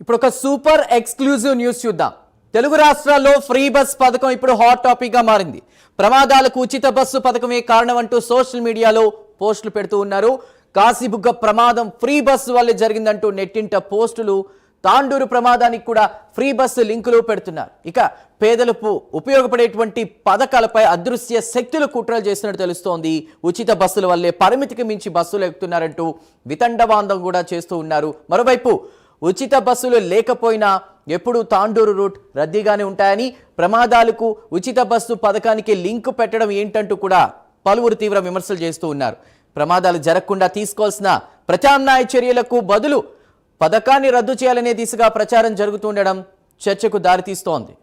ఇప్పుడు ఒక super exclusive news చూద్దాం. తెలుగు రాష్ట్రాల్లో ఫ్రీ బస్ పథకం ఇప్పుడు హాట్ టాపిక్ గా మారింది. ప్రమాదాలకు ఉచిత బస్సు పథకమే కారణం అంటూ సోషల్ మీడియాలో పోస్టులు పెడుతూ ఉన్నారు. కాశీబుగ్గ ప్రమాదం ఫ్రీ బస్సు వల్లే జరిగిందంటూ నెట్టింట పోస్టులు, తాండూరు ప్రమాదానికి కూడా ఫ్రీ బస్సు లింకులు పెడుతున్నారు. ఇక పేదలకు ఉపయోగపడేటువంటి పథకాలపై అదృశ్య శక్తులు కుట్రలు చేసినట్టు తెలుస్తోంది. ఉచిత బస్సుల వల్లే పరిమితికి మించి బస్సులు ఎక్కుతున్నారంటూ వితండవాదం కూడా చేస్తూ ఉన్నారు. మరోవైపు ఉచిత బస్సులు లేకపోయినా ఎప్పుడూ తాండూరు రూట్ రద్దీగానే ఉంటాయని, ప్రమాదాలకు ఉచిత బస్సు పథకానికి లింకు పెట్టడం ఏంటంటూ కూడా పలువురు తీవ్ర విమర్శలు చేస్తూ ఉన్నారు. ప్రమాదాలు జరగకుండా తీసుకోవాల్సిన ప్రత్యామ్నాయ చర్యలకు బదులు పథకాన్ని రద్దు చేయాలనే దిశగా ప్రచారం జరుగుతుండడం చర్చకు దారితీస్తోంది.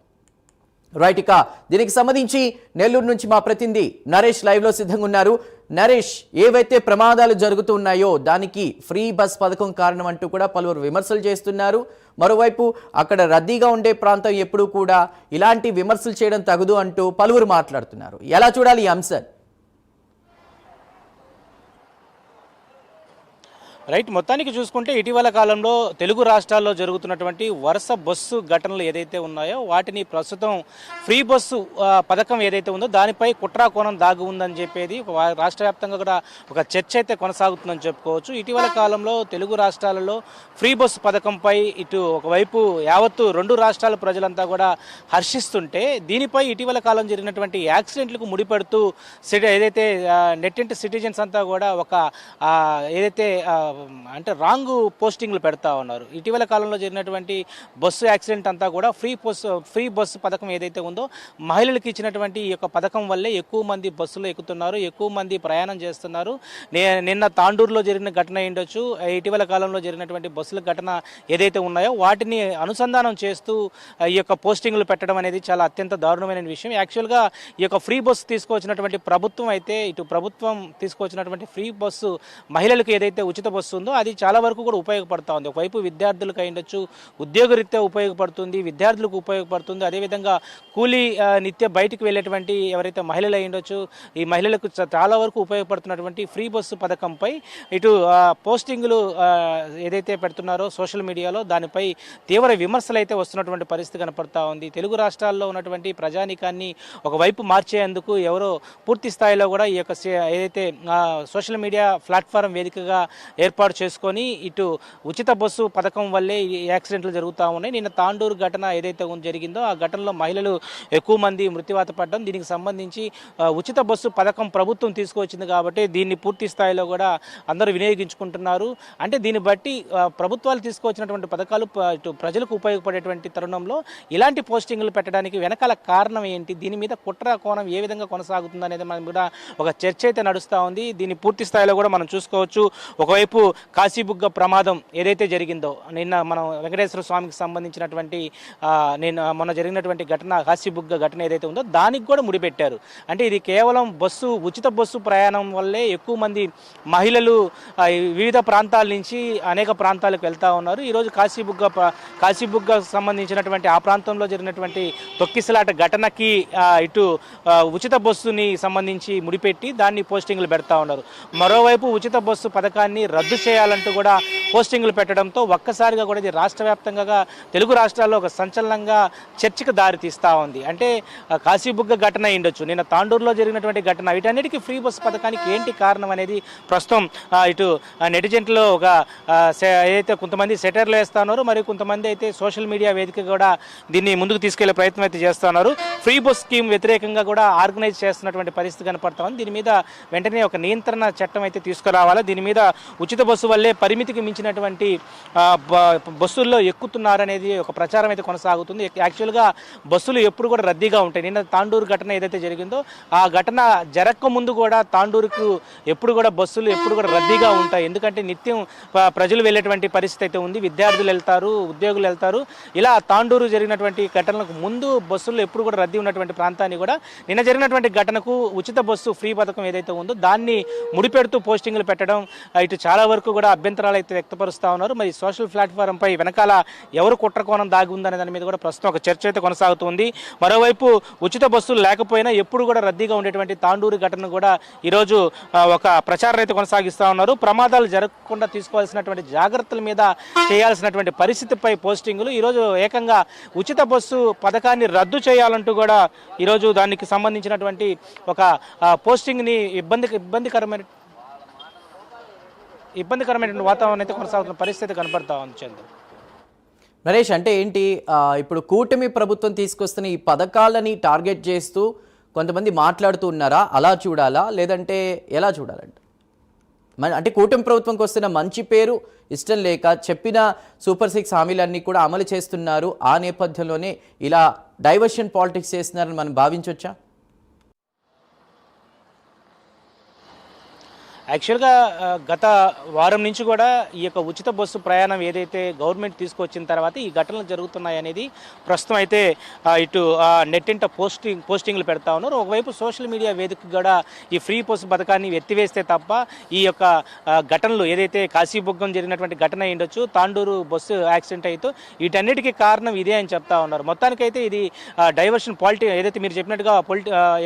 రైట్, ఇక దీనికి సంబంధించి నెల్లూరు నుంచి మా ప్రతినిధి నరేష్ లైవ్ లో సిద్ధంగా ఉన్నారు. నరేష్, ఏవైతే ప్రమాదాలు జరుగుతున్నాయో దానికి ఫ్రీ బస్ పథకం కారణం అంటూ కూడా పలువురు విమర్శలు చేస్తున్నారు. మరోవైపు అక్కడ రద్దీగా ఉండే ప్రాంతం ఎప్పుడూ కూడా ఇలాంటి విమర్శలు చేయడం తగదు అంటూ పలువురు మాట్లాడుతున్నారు. ఎలా చూడాలి ఈ అంశాన్ని? రైట్, మొత్తానికి చూసుకుంటే ఇటీవల కాలంలో తెలుగు రాష్ట్రాల్లో జరుగుతున్నటువంటి వరుస బస్సు ఘటనలు ఏదైతే ఉన్నాయో వాటిని ప్రస్తుతం ఫ్రీ బస్సు పథకం ఏదైతే ఉందో దానిపై కుట్రాకోణం దాగి ఉందని చెప్పేది రాష్ట్ర వ్యాప్తంగా కూడా ఒక చర్చ అయితే కొనసాగుతుందని చెప్పుకోవచ్చు. ఇటీవల కాలంలో తెలుగు రాష్ట్రాలలో ఫ్రీ బస్సు పథకంపై ఇటు ఒకవైపు యావత్తు రెండు రాష్ట్రాల ప్రజలంతా కూడా హర్షిస్తుంటే, దీనిపై ఇటీవల కాలం జరిగినటువంటి యాక్సిడెంట్లకు ముడిపడుతూ ఏదైతే నెట్టింటి సిటిజన్స్ అంతా కూడా ఒక ఏదైతే అంటే రాంగ్ పోస్టింగ్లు పెడతా ఉన్నారు. ఇటీవల కాలంలో జరిగినటువంటి బస్సు యాక్సిడెంట్ అంతా కూడా ఫ్రీ బస్సు పథకం ఏదైతే ఉందో మహిళలకు ఇచ్చినటువంటి ఈ యొక్క పథకం వల్లే ఎక్కువ మంది బస్సులో ఎక్కుతున్నారు, ఎక్కువ మంది ప్రయాణం చేస్తున్నారు. నిన్న తాండూరులో జరిగిన ఘటన ఉండొచ్చు, ఇటీవల కాలంలో జరిగినటువంటి బస్సుల ఘటన ఏదైతే ఉన్నాయో వాటిని అనుసంధానం చేస్తూ ఈ యొక్క పోస్టింగ్లు పెట్టడం అనేది చాలా అత్యంత దారుణమైన విషయం. యాక్చువల్గా ఈ యొక్క ఫ్రీ బస్సు తీసుకొచ్చినటువంటి ప్రభుత్వం అయితే, ఇటు ప్రభుత్వం తీసుకొచ్చినటువంటి ఫ్రీ బస్సు మహిళలకు ఏదైతే ఉచిత బస్సు ఉందో అది చాలా వరకు కూడా ఉపయోగపడుతూ ఉంది. ఒకవైపు విద్యార్థులకు అయ్యుండొచ్చు, ఉద్యోగరీత్యా ఉపయోగపడుతుంది, విద్యార్థులకు ఉపయోగపడుతుంది. అదేవిధంగా కూలీ నిత్య బయటికి వెళ్ళేటువంటి ఎవరైతే మహిళలు అయ్యుండొచ్చు, ఈ మహిళలకు చాలా వరకు ఉపయోగపడుతున్నటువంటి ఫ్రీ బస్సు పథకంపై ఇటు పోస్టింగులు ఏదైతే పెడుతున్నారో సోషల్ మీడియాలో దానిపై తీవ్ర విమర్శలు అయితే వస్తున్నటువంటి పరిస్థితి కనపడతా ఉంది. తెలుగు రాష్ట్రాల్లో ఉన్నటువంటి ప్రజానీకాన్ని ఒకవైపు మార్చేందుకు ఎవరో పూర్తి స్థాయిలో కూడా ఈ యొక్క ఏదైతే సోషల్ మీడియా ప్లాట్ఫామ్ వేదికగా ఏర్పాటు చేసుకొని ఇటు ఉచిత బస్సు పథకం వల్లే ఈ యాక్సిడెంట్లు జరుగుతూ ఉన్నాయి. నిన్న తాండూరు ఘటన ఏదైతే జరిగిందో ఆ ఘటనలో మహిళలు ఎక్కువ మంది మృత్యువాత పడడం, దీనికి సంబంధించి ఉచిత బస్సు పథకం ప్రభుత్వం తీసుకొచ్చింది కాబట్టి దీన్ని పూర్తి స్థాయిలో కూడా అందరూ వినియోగించుకుంటున్నారు. అంటే దీన్ని బట్టి ప్రభుత్వాలు తీసుకొచ్చినటువంటి పథకాలు ఇటు ప్రజలకు ఉపయోగపడేటువంటి తరుణంలో ఇలాంటి పోస్టింగ్లు పెట్టడానికి వెనకాల కారణం ఏంటి, దీని మీద కుట్ర కోణం ఏ విధంగా కొనసాగుతుంది అనేది మనం కూడా ఒక చర్చ అయితే నడుస్తూ ఉంది. దీన్ని పూర్తి స్థాయిలో కూడా మనం చూసుకోవచ్చు. ఒకవైపు కాశీబుగ్గ ప్రమాదం ఏదైతే జరిగిందో, నిన్న మనం వెంకటేశ్వర స్వామికి సంబంధించినటువంటి మొన్న జరిగినటువంటి ఘటన, కాశీబుగ్గ ఘటన ఏదైతే ఉందో దానికి కూడా ముడిపెట్టారు. అంటే ఇది కేవలం ఉచిత బస్సు ప్రయాణం వల్లే ఎక్కువ మంది మహిళలు వివిధ ప్రాంతాల నుంచి అనేక ప్రాంతాలకు వెళ్తూ ఉన్నారు. ఈరోజు కాశీబుగ్గ సంబంధించినటువంటి ఆ ప్రాంతంలో జరిగినటువంటి తొక్కిసలాట ఘటనకి ఇటు ఉచిత బస్సుని సంబంధించి ముడిపెట్టి దాన్ని పోస్టింగ్లు పెడతా ఉన్నారు. మరోవైపు ఉచిత బస్సు పథకాన్ని రద్దు చేయాలంటూ కూడా పోస్టింగ్లు పెట్టడంతో ఒక్కసారిగా కూడా ఇది రాష్ట్ర వ్యాప్తంగా తెలుగు రాష్ట్రాల్లో ఒక సంచలనంగా చర్చకు దారితీస్తూ ఉంది. అంటే కాశీబుగ్గ ఘటన ఉండొచ్చు, నిన్న తాండూరులో జరిగినటువంటి ఘటన, వీటన్నిటికీ ఫ్రీ బస్సు పథకానికి ఏంటి కారణం అనేది ప్రస్తుతం ఇటు నెటిజెంట్లో ఒక ఏదైతే కొంతమంది సెటర్లు వేస్తున్నారు, మరి కొంతమంది అయితే సోషల్ మీడియా వేదిక కూడా దీన్ని ముందుకు తీసుకెళ్లే ప్రయత్నం అయితే చేస్తున్నారు. ఫ్రీ బస్ స్కీమ్ వ్యతిరేకంగా కూడా ఆర్గనైజ్ చేస్తున్నటువంటి పరిస్థితి కనపడతా ఉంది. దీని మీద వెంటనే ఒక నియంత్రణ చట్టం అయితే తీసుకురావాలి. దీని మీద ఉచిత బస్సు వల్లే పరిమితికి మించినటువంటి బస్సుల్లో ఎక్కుతున్నారనేది ఒక ప్రచారం అయితే కొనసాగుతుంది. యాక్చువల్గా బస్సులు ఎప్పుడు కూడా రద్దీగా ఉంటాయి. నిన్న తాండూరు ఘటన ఏదైతే జరిగిందో ఆ ఘటన జరగక ముందు కూడా తాండూరుకు ఎప్పుడు కూడా బస్సులు ఎప్పుడు కూడా రద్దీగా ఉంటాయి. ఎందుకంటే నిత్యం ప్రజలు వెళ్ళేటువంటి పరిస్థితి అయితే ఉంది, విద్యార్థులు వెళ్తారు, ఉద్యోగులు వెళ్తారు. ఇలా తాండూరు జరిగినటువంటి ఘటనలకు ముందు బస్సుల్లో ఎప్పుడు కూడా రద్దీ ఉన్నటువంటి ప్రాంతాన్ని కూడా నిన్న జరిగినటువంటి ఘటనకు ఉచిత బస్సు ఫ్రీ పథకం ఏదైతే ఉందో దాన్ని ముడిపెడుతూ పోస్టింగ్లు పెట్టడం ఇటు చాలా వరకు కూడా అభ్యంతరాలు అయితే వ్యక్తపరుస్తూ ఉన్నారు. మరి సోషల్ ప్లాట్ఫామ్ పై వెనకాల ఎవరు కుట్రకోణం దాగి ఉందనే దాని మీద కూడా ప్రస్తుతం ఒక చర్చ అయితే కొనసాగుతుంది. మరోవైపు ఉచిత బస్సులు లేకపోయినా ఎప్పుడు కూడా రద్దీగా ఉండేటువంటి తాండూరు ఘటన కూడా ఈరోజు ఒక ప్రచారం అయితే కొనసాగిస్తూ ఉన్నారు. ప్రమాదాలు జరగకుండా తీసుకోవాల్సినటువంటి జాగ్రత్తల మీద చేయాల్సినటువంటి పరిస్థితిపై పోస్టింగులు ఈరోజు ఏకంగా ఉచిత బస్సు పథకాన్ని రద్దు చేయాలంటూ కూడా ఈరోజు దానికి సంబంధించినటువంటి ఒక పోస్టింగ్ని ఇబ్బందికరమైనటువంటి వాతావరణం అయితే కొనసాగుతున్న పరిస్థితి కనపడతా ఉంది. చంద్ర నరేష్, అంటే ఏంటి, ఇప్పుడు కూటమి ప్రభుత్వం తీసుకొస్తున్న ఈ పథకాలని టార్గెట్ చేస్తూ కొంతమంది మాట్లాడుతూ ఉన్నారా, అలా చూడాలా లేదంటే ఎలా చూడాలంటే? అంటే కూటమి ప్రభుత్వంకి వస్తున్న మంచి పేరు ఇష్టం లేక చెప్పిన సూపర్ 6 హామీలన్నీ కూడా అమలు చేస్తున్నారు, ఆ నేపథ్యంలోనే ఇలా డైవర్షన్ పాలిటిక్స్ చేస్తున్నారని మనం భావించవచ్చా? యాక్చువల్గా గత వారం నుంచి కూడా ఈ యొక్క ఉచిత బస్సు ప్రయాణం ఏదైతే గవర్నమెంట్ తీసుకొచ్చిన తర్వాత ఈ ఘటనలు జరుగుతున్నాయి అనేది ప్రస్తుతం అయితే ఇటు నెట్టింట పోస్టింగ్లు పెడతా ఉన్నారు. ఒకవైపు సోషల్ మీడియా వేదిక కూడా ఈ ఫ్రీ బస్సు పథకాన్ని ఎత్తివేస్తే తప్ప ఈ యొక్క ఘటనలు ఏదైతే కాశీబుగ్గం జరిగినటువంటి ఘటన ఉండొచ్చు, తాండూరు బస్సు యాక్సిడెంట్ అయితే వీటన్నిటికీ కారణం ఇదే అని చెప్తా ఉన్నారు. మొత్తానికైతే ఇది డైవర్షన్ ఏదైతే మీరు చెప్పినట్టుగా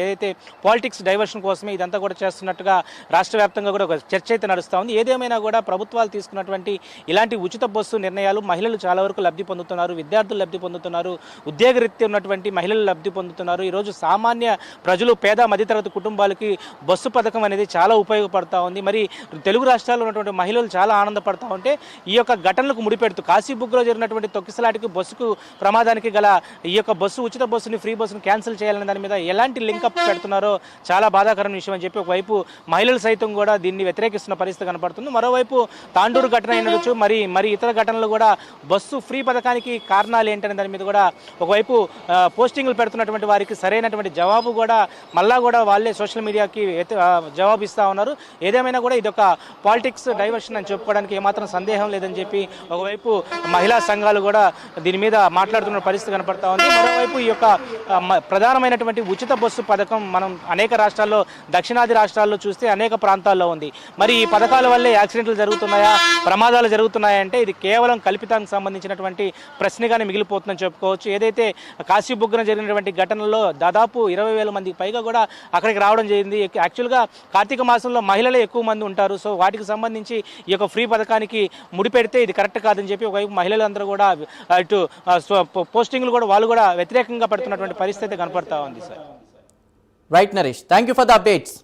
ఏదైతే పాలిటిక్స్ డైవర్షన్ కోసమే ఇదంతా కూడా చేస్తున్నట్టుగా రాష్ట్ర వ్యాప్తంగా కూడా ఒక చర్చ అయితే నడుస్తూ ఉంది. ఏదేమైనా కూడా ప్రభుత్వాలు తీసుకున్నటువంటి ఇలాంటి ఉచిత బస్సు నిర్ణయాలు మహిళలు చాలా వరకు లబ్ధి పొందుతున్నారు, విద్యార్థులు లబ్ధి పొందుతున్నారు, ఉద్యోగరీత్యా ఉన్నటువంటి మహిళలు లబ్ధి పొందుతున్నారు. ఈరోజు సామాన్య ప్రజలు, పేద మధ్యతరగతి కుటుంబాలకి బస్సు పథకం అనేది చాలా ఉపయోగపడతా ఉంది. మరి తెలుగు రాష్ట్రాల్లో ఉన్నటువంటి మహిళలు చాలా ఆనందపడతా ఉంటే ఈ యొక్క ఘటనలకు ముడిపెడుతూ కాశీబుగ్గలో జరిగినటువంటి తొక్కిసలాటికి బస్సుకు ప్రమాదానికి గల ఈ యొక్క ఉచిత బస్సుని ఫ్రీ బస్సును క్యాన్సిల్ చేయాలనే దాని మీద ఎలాంటి లింకప్ పెడుతున్నారో చాలా బాధాకరమైన విషయం అని చెప్పి ఒకవైపు మహిళలు సైతం కూడా దీన్ని వ్యతిరేకిస్తున్న పరిస్థితి కనపడుతుంది. మరోవైపు తాండూరు ఘటన అయినచ్చు, మరి ఇతర ఘటనలు కూడా బస్సు ఫ్రీ పథకానికి కారణాలు ఏంటనే దాని మీద కూడా ఒకవైపు పోస్టింగ్లు పెడుతున్నటువంటి వారికి సరైనటువంటి జవాబు కూడా మళ్ళా కూడా వాళ్ళే సోషల్ మీడియాకి జవాబు ఇస్తూ ఉన్నారు. ఏదేమైనా కూడా ఇదొక పాలిటిక్స్ డైవర్షన్ అని చెప్పుకోవడానికి ఏమాత్రం సందేహం లేదని చెప్పి ఒకవైపు మహిళా సంఘాలు కూడా దీని మీద మాట్లాడుతున్న పరిస్థితి కనపడతా ఉంది. మరోవైపు ఈ యొక్క ప్రధానమైనటువంటి ఉచిత బస్సు పథకం మనం అనేక రాష్ట్రాల్లో, దక్షిణాది రాష్ట్రాల్లో చూస్తే అనేక ప్రాంతాల్లో ఉంది. మరి ఈ పథకాల వల్లే యాక్సిడెంట్లు జరుగుతున్నాయా, ప్రమాదాలు జరుగుతున్నాయా అంటే ఇది కేవలం కల్పితానికి సంబంధించినటువంటి ప్రశ్నగానే మిగిలిపోతుందని చెప్పుకోవచ్చు. ఏదైతే కాశీబుగ్గన జరిగినటువంటి ఘటనలో దాదాపు 20,000 మందికి పైగా కూడా అక్కడికి రావడం జరిగింది. యాక్చువల్గా కార్తీక మాసంలో మహిళలే ఎక్కువ మంది ఉంటారు. సో వాటికి సంబంధించి ఈ యొక్క ఫ్రీ పథకానికి ముడిపెడితే ఇది కరెక్ట్ కాదని చెప్పి ఒకవైపు మహిళలందరూ కూడా ఇటు పోస్టింగ్లు కూడా వాళ్ళు కూడా వ్యతిరేకంగా పెడుతున్నటువంటి పరిస్థితి కనపడతా ఉంది. Sir right Naresh, thank you for the updates.